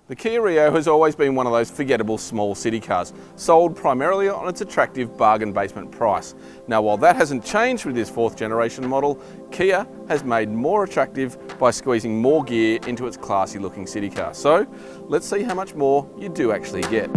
The Kia Rio has always been one of those forgettable small city cars, sold primarily on its attractive bargain basement price. Now, while that hasn't changed with this 4th generation model, Kia has made more attractive by squeezing more gear into its classy looking city car. So let's see how much more you do actually get.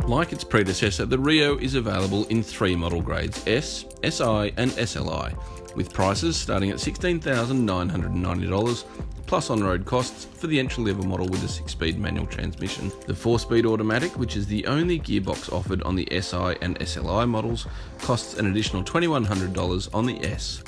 Like its predecessor, the Rio is available in 3 model grades, S, SI and SLI, with prices starting at $16,990 plus on-road costs for the entry-level model with a 6-speed manual transmission. The 4-speed automatic, which is the only gearbox offered on the SI and SLI models, costs an additional $2,100 on the S.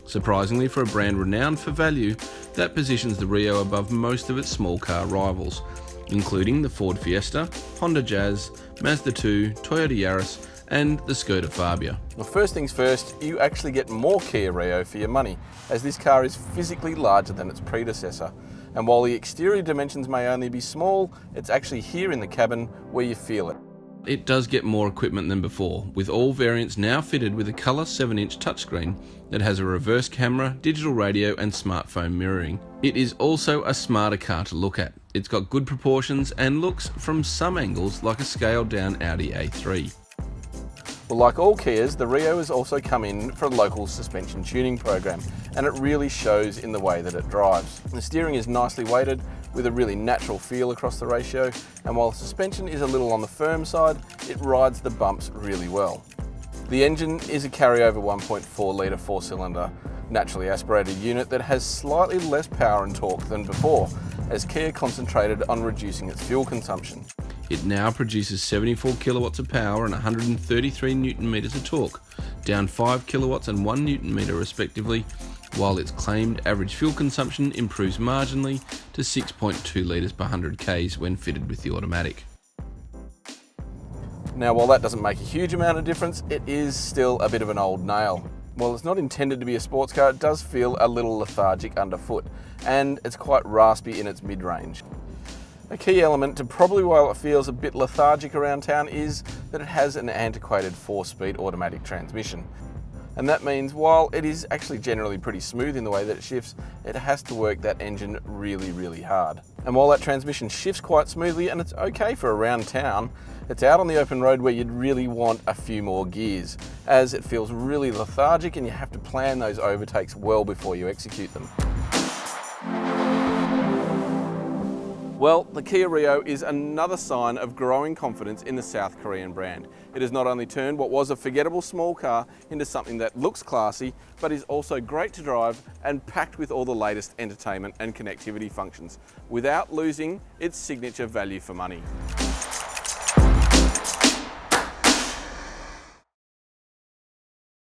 Surprisingly, for a brand renowned for value, that positions the Rio above most of its small car rivals, including the Ford Fiesta, Honda Jazz, Mazda 2, Toyota Yaris and the Skoda Fabia. Well, first things first, you actually get more Kia Rio for your money, as this car is physically larger than its predecessor. And while the exterior dimensions may only be small, it's actually here in the cabin where you feel it. It does get more equipment than before, with all variants now fitted with a colour 7-inch touchscreen that has a reverse camera, digital radio and smartphone mirroring. It is also a smarter car to look at. It's got good proportions and looks, from some angles, like a scaled down Audi A3. Well, like all Kias, the Rio has also come in for a local suspension tuning program, and it really shows in the way that it drives. The steering is nicely weighted with a really natural feel across the ratio, and while the suspension is a little on the firm side, it rides the bumps really well. The engine is a carryover 1.4 litre 4-cylinder naturally aspirated unit that has slightly less power and torque than before, as Kia concentrated on reducing its fuel consumption. It now produces 74 kilowatts of power and 133 newton meters of torque, down 5 kilowatts and 1 newton meter respectively, while its claimed average fuel consumption improves marginally to 6.2 litres per 100 k's when fitted with the automatic. Now, while that doesn't make a huge amount of difference, it is still a bit of an old nail. While it's not intended to be a sports car, it does feel a little lethargic underfoot, and it's quite raspy in its mid-range. A key element to probably why it feels a bit lethargic around town is that it has an antiquated 4-speed automatic transmission. And that means while it is actually generally pretty smooth in the way that it shifts, it has to work that engine really hard. And while that transmission shifts quite smoothly and it's okay for around town, it's out on the open road where you'd really want a few more gears, as it feels really lethargic and you have to plan those overtakes well before you execute them. Well, the Kia Rio is another sign of growing confidence in the South Korean brand. It has not only turned what was a forgettable small car into something that looks classy, but is also great to drive and packed with all the latest entertainment and connectivity functions, without losing its signature value for money.